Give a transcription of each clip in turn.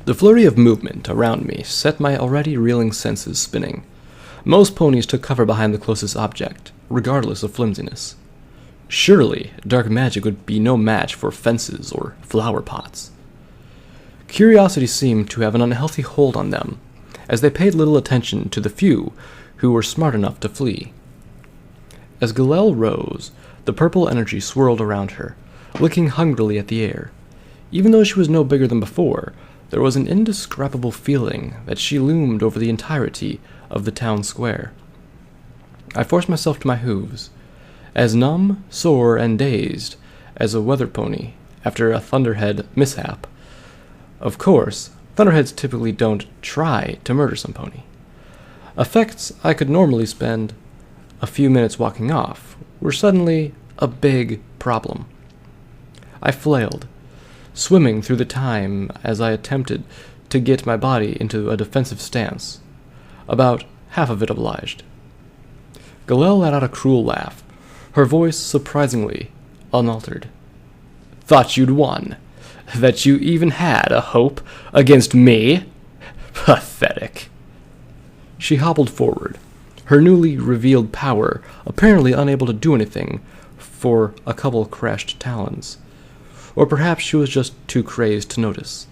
The flurry of movement around me set my already reeling senses spinning. Most ponies took cover behind the closest object, regardless of flimsiness. Surely, dark magic would be no match for fences or flower pots. Curiosity seemed to have an unhealthy hold on them, as they paid little attention to the few who were smart enough to flee. As Galel rose, the purple energy swirled around her, licking hungrily at the air. Even though she was no bigger than before, there was an indescribable feeling that she loomed over the entirety of the town square. I forced myself to my hooves, as numb, sore, and dazed as a weather pony after a thunderhead mishap. Of course, thunderheads typically don't try to murder some pony. Effects I could normally spend a few minutes walking off were suddenly a big problem. I flailed, swimming through the time as I attempted to get my body into a defensive stance, about half of it obliged. Galel let out a cruel laugh, her voice surprisingly unaltered. "Thought you'd won. That you even had a hope against me? Pathetic." She hobbled forward, her newly revealed power apparently unable to do anything for a couple crashed talons. Or perhaps she was just too crazed to notice.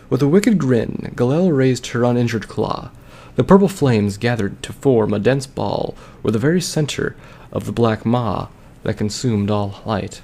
With a wicked grin, Galel raised her uninjured claw. The purple flames gathered to form a dense ball were the very center of the black maw that consumed all light.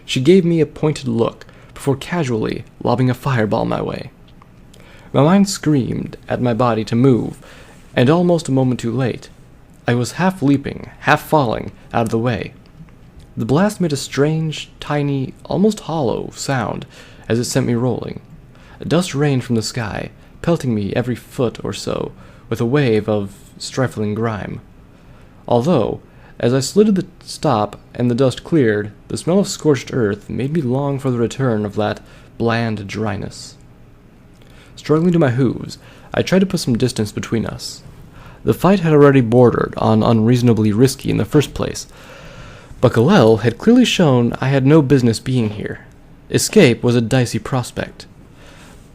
She gave me a pointed look before casually lobbing a fireball my way. My mind screamed at my body to move, and almost a moment too late, I was half leaping, half falling out of the way. The blast made a strange, tiny, almost hollow sound as it sent me rolling. Dust rained from the sky, pelting me every foot or so with a wave of stifling grime. Although, as I slid to the stop and the dust cleared, the smell of scorched earth made me long for the return of that bland dryness. Struggling to my hooves, I tried to put some distance between us. The fight had already bordered on unreasonably risky in the first place, but Galel had clearly shown I had no business being here. Escape was a dicey prospect,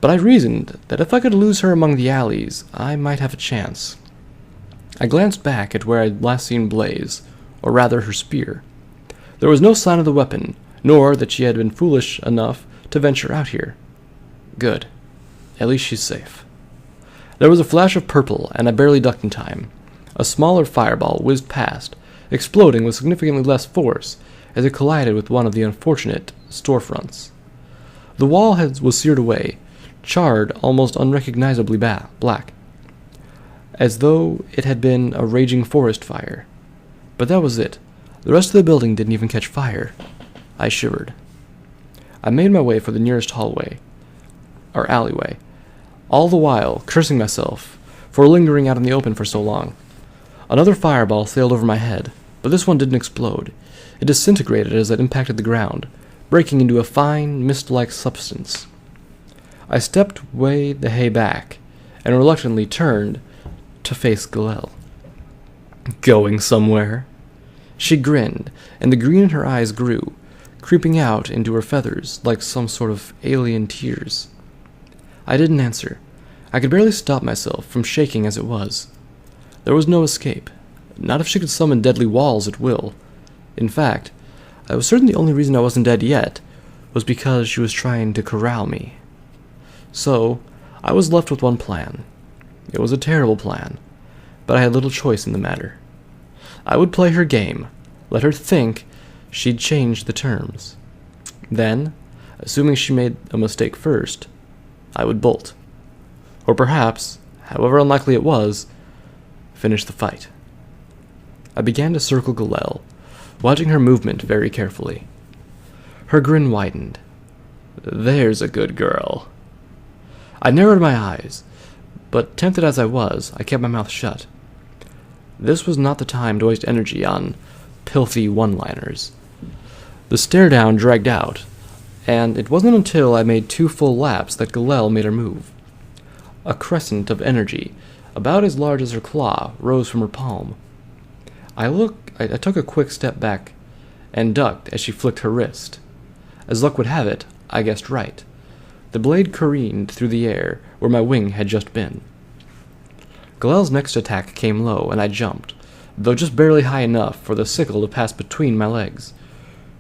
but I reasoned that if I could lose her among the alleys, I might have a chance. I glanced back at where I'd last seen Blaze, or rather her spear. There was no sign of the weapon, nor that she had been foolish enough to venture out here. Good. At least she's safe. There was a flash of purple, and I barely ducked in time. A smaller fireball whizzed past, exploding with significantly less force as it collided with one of the unfortunate storefronts. The wall was seared away, charred almost unrecognizably black, as though it had been a raging forest fire. But that was it. The rest of the building didn't even catch fire. I shivered. I made my way for the nearest hallway, or alleyway, all the while cursing myself for lingering out in the open for so long. Another fireball sailed over my head, but this one didn't explode. It disintegrated as it impacted the ground, breaking into a fine, mist-like substance. I stepped way the hay back, and reluctantly turned to face Galel. "Going somewhere?" She grinned, and the green in her eyes grew, creeping out into her feathers like some sort of alien tears. I didn't answer. I could barely stop myself from shaking as it was. There was no escape, not if she could summon deadly walls at will. In fact, I was certain the only reason I wasn't dead yet was because she was trying to corral me. So, I was left with one plan. It was a terrible plan, but I had little choice in the matter. I would play her game, let her think she'd changed the terms. Then, assuming she made a mistake first, I would bolt. Or perhaps, however unlikely it was, finish the fight. I began to circle Galel, watching her movement very carefully. Her grin widened. "There's a good girl." I narrowed my eyes, but tempted as I was, I kept my mouth shut. This was not the time to waste energy on filthy one-liners. The stare-down dragged out, and it wasn't until I made 2 full laps that Galel made her move. A crescent of energy, about as large as her claw, rose from her palm. I took a quick step back and ducked as she flicked her wrist. As luck would have it, I guessed right. The blade careened through the air where my wing had just been. Galel's next attack came low, and I jumped, though just barely high enough for the sickle to pass between my legs,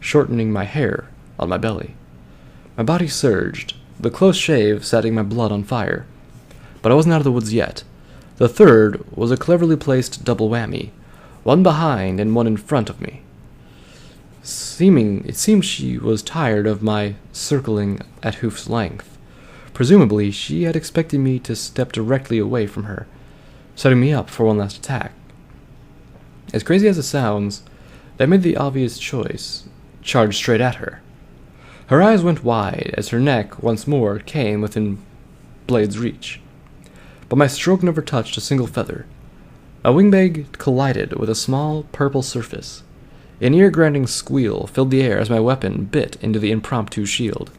shortening my hair on my belly. My body surged, the close shave setting my blood on fire. But I wasn't out of the woods yet. The third was a cleverly placed double whammy, one behind and one in front of me. It seemed she was tired of my circling at hoof's length. Presumably, she had expected me to step directly away from her, setting me up for one last attack. As crazy as it sounds, they made the obvious choice, charged straight at her. Her eyes went wide as her neck once more came within blade's reach. But my stroke never touched a single feather. My wingblade collided with a small purple surface. An ear-grinding squeal filled the air as my weapon bit into the impromptu shield.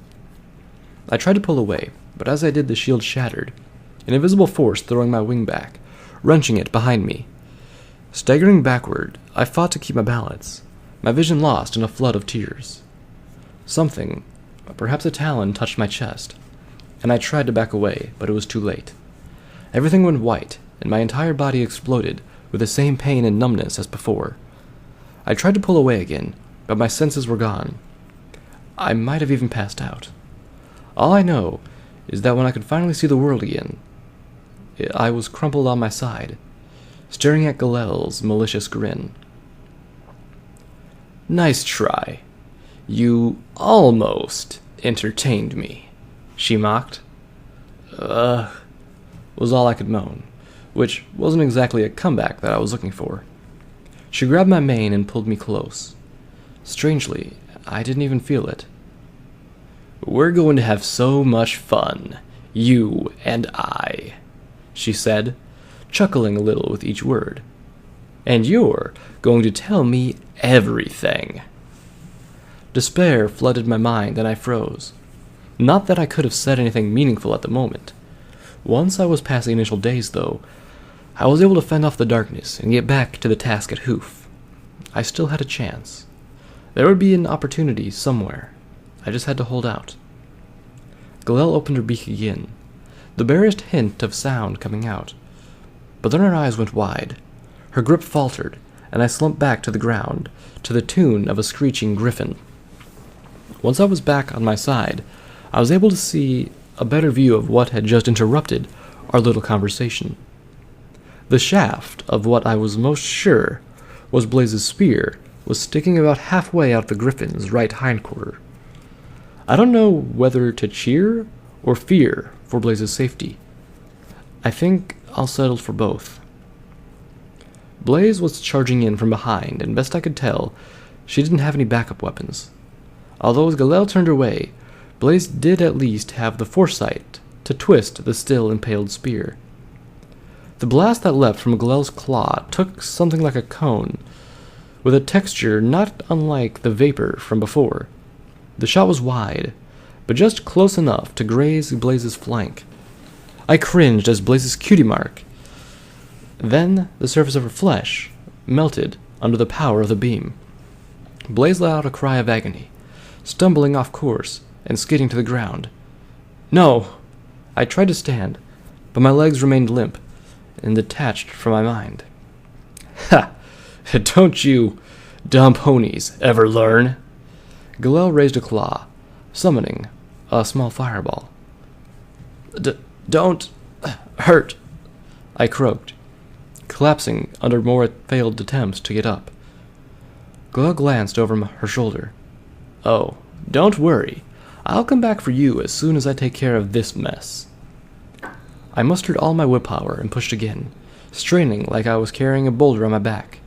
I tried to pull away, but as I did the shield shattered, an invisible force throwing my wing back, wrenching it behind me. Staggering backward, I fought to keep my balance, my vision lost in a flood of tears. Something, perhaps a talon, touched my chest, and I tried to back away, but it was too late. Everything went white, and my entire body exploded with the same pain and numbness as before. I tried to pull away again, but my senses were gone. I might have even passed out. All I know is that when I could finally see the world again, I was crumpled on my side, staring at Galel's malicious grin. "Nice try. You almost entertained me," she mocked. Was all I could moan, which wasn't exactly a comeback that I was looking for. She grabbed my mane and pulled me close. Strangely, I didn't even feel it. "We're going to have so much fun, you and I," she said, chuckling a little with each word. "And you're going to tell me everything." Despair flooded my mind and I froze. Not that I could have said anything meaningful at the moment. Once I was past the initial daze, though, I was able to fend off the darkness and get back to the task at hoof. I still had a chance. There would be an opportunity somewhere. I just had to hold out. Galel opened her beak again, the barest hint of sound coming out. But then her eyes went wide. Her grip faltered, and I slumped back to the ground, to the tune of a screeching griffin. Once I was back on my side, I was able to see a better view of what had just interrupted our little conversation. The shaft of what I was most sure was Blaze's spear was sticking about halfway out the griffin's right hindquarter. I don't know whether to cheer or fear for Blaze's safety. I think I'll settle for both. Blaze was charging in from behind, and best I could tell, she didn't have any backup weapons. Although as Galel turned her way, Blaze did at least have the foresight to twist the still impaled spear. The blast that leapt from Galel's claw took something like a cone, with a texture not unlike the vapor from before. The shot was wide, but just close enough to graze Blaze's flank. I cringed as Blaze's cutie mark. Then the surface of her flesh melted under the power of the beam. Blaze let out a cry of agony, stumbling off course and skidding to the ground. "No!" I tried to stand, but my legs remained limp and detached from my mind. "Ha! Don't you dumb ponies ever learn?" Galel raised a claw, summoning a small fireball. Don't hurt," I croaked, collapsing under more failed attempts to get up. Galel glanced over her shoulder. "Oh, don't worry. I'll come back for you as soon as I take care of this mess." I mustered all my willpower and pushed again, straining like I was carrying a boulder on my back.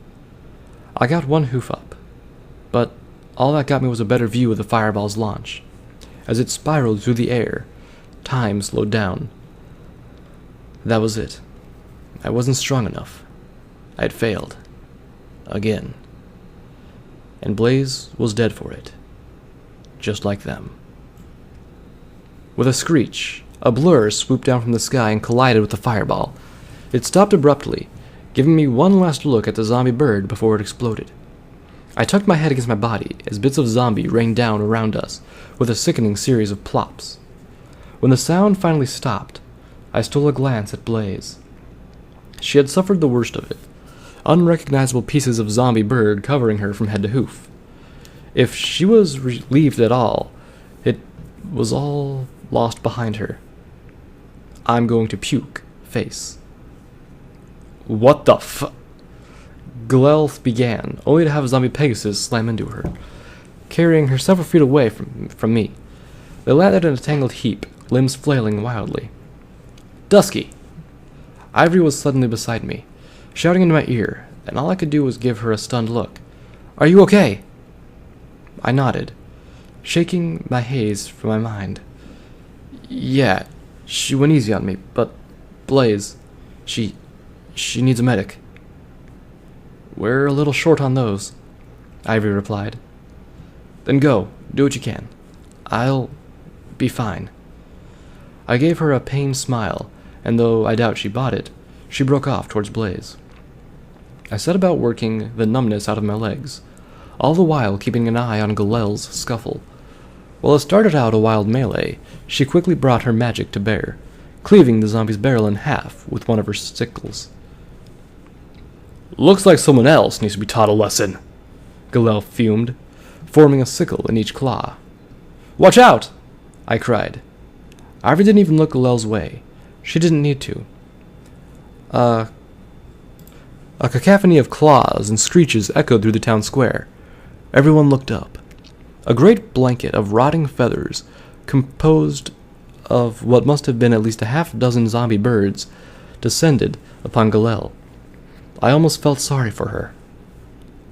I got one hoof up, but all that got me was a better view of the fireball's launch. As it spiraled through the air, time slowed down. That was it. I wasn't strong enough. I had failed. Again. And Blaze was dead for it. Just like them. With a screech, a blur swooped down from the sky and collided with the fireball. It stopped abruptly, giving me one last look at the zombie bird before it exploded. I tucked my head against my body as bits of zombie rained down around us with a sickening series of plops. When the sound finally stopped, I stole a glance at Blaze. She had suffered the worst of it, unrecognizable pieces of zombie bird covering her from head to hoof. If she was relieved at all, it was all lost behind her. I'm going to puke, face. What the Glel began, only to have zombie Pegasus slam into her, carrying her several feet away from me. They landed in a tangled heap, limbs flailing wildly. Dusky! Ivory was suddenly beside me, shouting into my ear, and all I could do was give her a stunned look. Are you okay? I nodded, shaking my haze from my mind. Yeah, she went easy on me, but Blaze, she needs a medic. We're a little short on those, Ivory replied. Then go, do what you can. I'll be fine. I gave her a pained smile, and though I doubt she bought it, she broke off towards Blaze. I set about working the numbness out of my legs, all the while keeping an eye on Glel's scuffle. While it started out a wild melee, she quickly brought her magic to bear, cleaving the zombie's barrel in half with one of her sickles. Looks like someone else needs to be taught a lesson, Glel fumed, forming a sickle in each claw. Watch out! I cried. Ivory didn't even look Glel's way. She didn't need to. A cacophony of claws and screeches echoed through the town square. Everyone looked up. A great blanket of rotting feathers, composed of what must have been at least a half-dozen zombie birds, descended upon Glel. I almost felt sorry for her.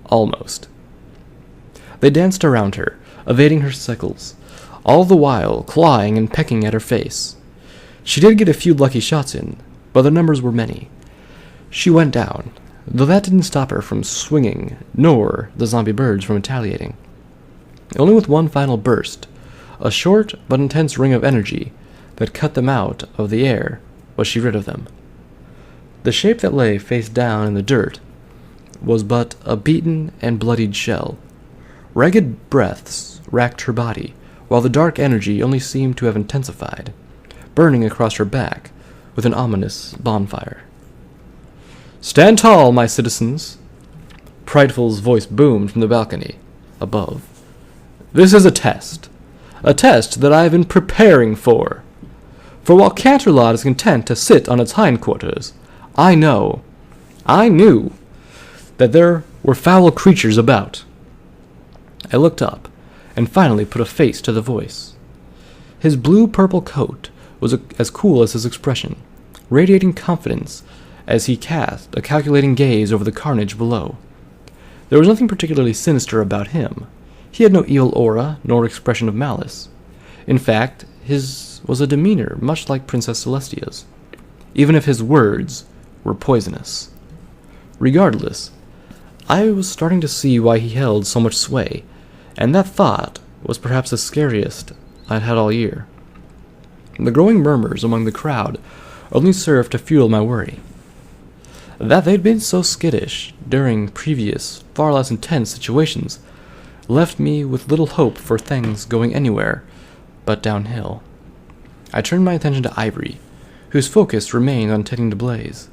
Almost. They danced around her, evading her sickles, all the while clawing and pecking at her face. She did get a few lucky shots in, but their numbers were many. She went down, though that didn't stop her from swinging, nor the zombie birds from retaliating. Only with one final burst, a short but intense ring of energy that cut them out of the air, was she rid of them. The shape that lay face down in the dirt was but a beaten and bloodied shell. Ragged breaths racked her body, while the dark energy only seemed to have intensified, burning across her back with an ominous bonfire. Stand tall, my citizens! Prideful's voice boomed from the balcony above. This is a test that I have been preparing for. For while Canterlot is content to sit on its hindquarters, I knew that there were foul creatures about. I looked up, and finally put a face to the voice. His blue-purple coat was as cool as his expression, radiating confidence as he cast a calculating gaze over the carnage below. There was nothing particularly sinister about him. He had no evil aura, nor expression of malice. In fact, his was a demeanor much like Princess Celestia's, even if his words were poisonous. Regardless, I was starting to see why he held so much sway, and that thought was perhaps the scariest I'd had all year. The growing murmurs among the crowd only served to fuel my worry. That they'd been so skittish during previous, far less intense situations left me with little hope for things going anywhere but downhill. I turned my attention to Ivory, whose focus remained on tending to Blaze,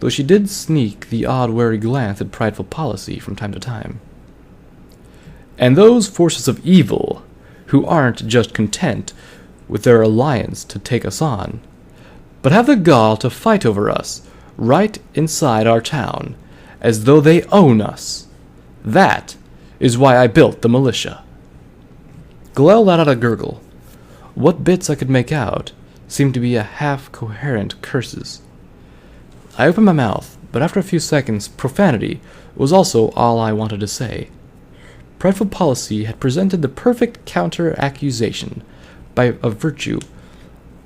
though she did sneak the odd wary glance at prideful policy from time to time. And those forces of evil who aren't just content with their alliance to take us on, but have the gall to fight over us right inside our town, as though they own us. That is why I built the militia. Glel let out a gurgle. What bits I could make out seemed to be a half-coherent curses. I opened my mouth, but after a few seconds, profanity was also all I wanted to say. Prideful policy had presented the perfect counter-accusation by a virtue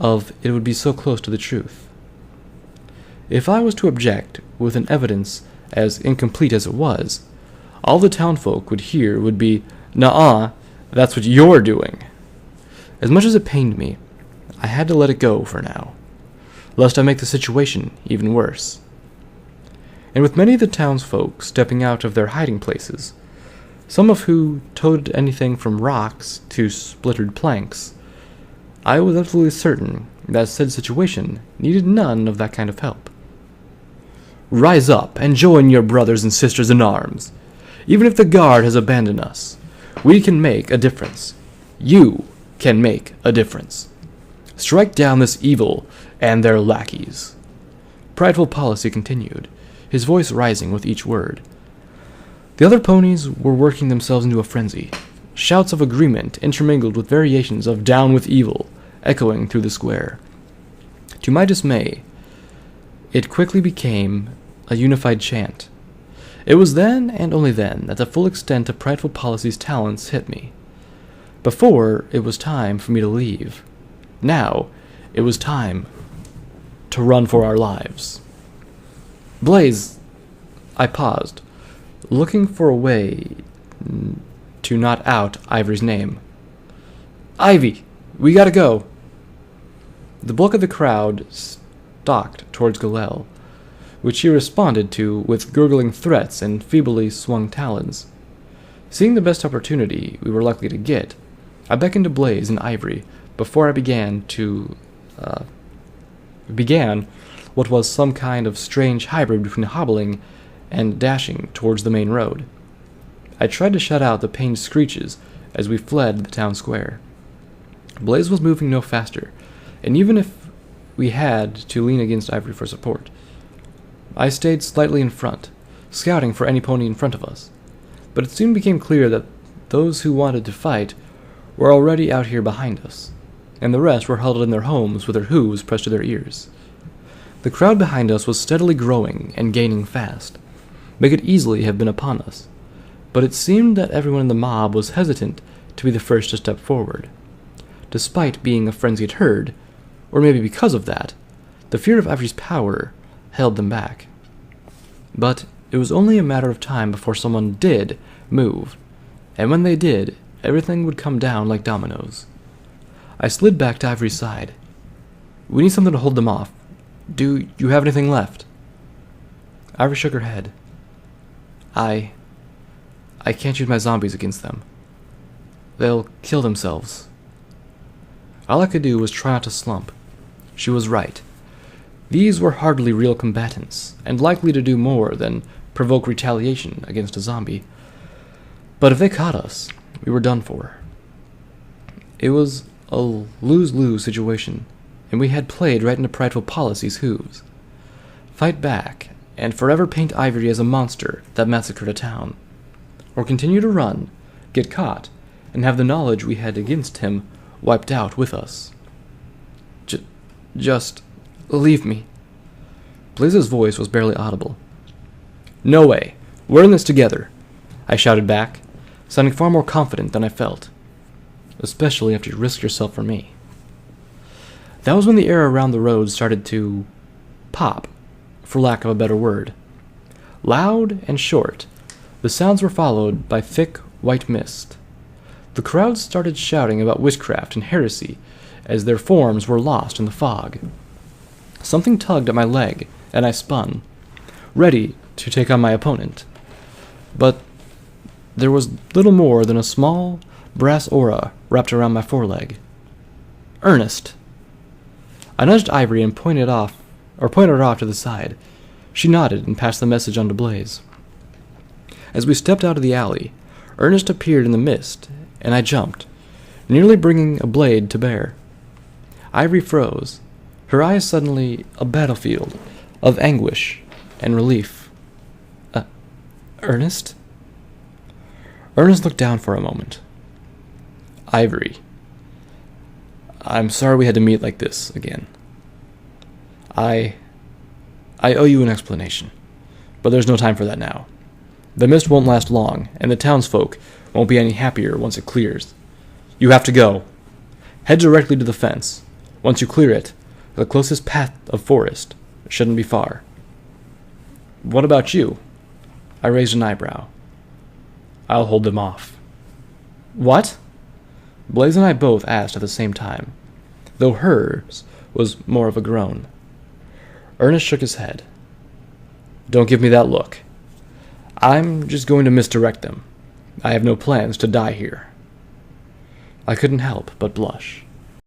of it would be so close to the truth. If I was to object with an evidence as incomplete as it was, all the townfolk would hear would be, "Nuh-uh, that's what you're doing." As much as it pained me, I had to let it go for now, lest I make the situation even worse. And with many of the townsfolk stepping out of their hiding places, some of who toted anything from rocks to splintered planks, I was absolutely certain that said situation needed none of that kind of help. Rise up and join your brothers and sisters in arms. Even if the guard has abandoned us, we can make a difference. You can make a difference. Strike down this evil and their lackeys. Prideful Policy continued, his voice rising with each word. The other ponies were working themselves into a frenzy. Shouts of agreement intermingled with variations of down with evil, echoing through the square. To my dismay, it quickly became a unified chant. It was then, and only then, that the full extent of Prideful Policy's talents hit me. Before, it was time for me to leave. Now, it was time to run for our lives. Blaze, I paused, looking for a way to not out Ivory's name. Ivy, we gotta go. The bulk of the crowd stalked towards Galel, which he responded to with gurgling threats and feebly swung talons. Seeing the best opportunity we were likely to get, I beckoned to Blaze and Ivory before I began what was some kind of strange hybrid between hobbling and dashing towards the main road. I tried to shut out the pained screeches as we fled the town square. Blaze was moving no faster, and even if we had to lean against Ivory for support, I stayed slightly in front, scouting for any pony in front of us. But it soon became clear that those who wanted to fight were already out here behind us, and the rest were huddled in their homes with their hooves pressed to their ears. The crowd behind us was steadily growing and gaining fast. They could easily have been upon us, but it seemed that everyone in the mob was hesitant to be the first to step forward. Despite being a frenzied herd, or maybe because of that, the fear of Ivory's power held them back. But it was only a matter of time before someone did move, and when they did, everything would come down like dominoes. I slid back to Ivory's side. We need something to hold them off. Do you have anything left? Ivory shook her head. I can't use my zombies against them. They'll kill themselves. All I could do was try not to slump. She was right. These were hardly real combatants, and likely to do more than provoke retaliation against a zombie. But if they caught us, we were done for. It was a lose-lose situation, and we had played right into Prideful Policy's hooves. Fight back, and forever paint Ivory as a monster that massacred a town. Or continue to run, get caught, and have the knowledge we had against him wiped out with us. Just leave me. Blaze's voice was barely audible. No way. We're in this together, I shouted back, sounding far more confident than I felt. Especially after you risked yourself for me. That was when the air around the road started to pop, for lack of a better word. Loud and short, the sounds were followed by thick white mist. The crowd started shouting about witchcraft and heresy as their forms were lost in the fog. Something tugged at my leg, and I spun, ready to take on my opponent. But there was little more than a small brass aura wrapped around my foreleg. Ernest! I nudged Ivory and pointed her off to the side. She nodded and passed the message on to Blaze. As we stepped out of the alley, Ernest appeared in the mist, and I jumped, nearly bringing a blade to bear. Ivory froze, her eyes suddenly a battlefield of anguish and relief. Ernest? Ernest looked down for a moment. Ivory, I'm sorry we had to meet like this again. I owe you an explanation, but there's no time for that now. The mist won't last long, and the townsfolk won't be any happier once it clears. You have to go. Head directly to the fence. Once you clear it, the closest path of forest shouldn't be far. What about you? I raised an eyebrow. I'll hold them off. What? Blaze and I both asked at the same time, though hers was more of a groan. Ernest shook his head. Don't give me that look. I'm just going to misdirect them. I have no plans to die here. I couldn't help but blush.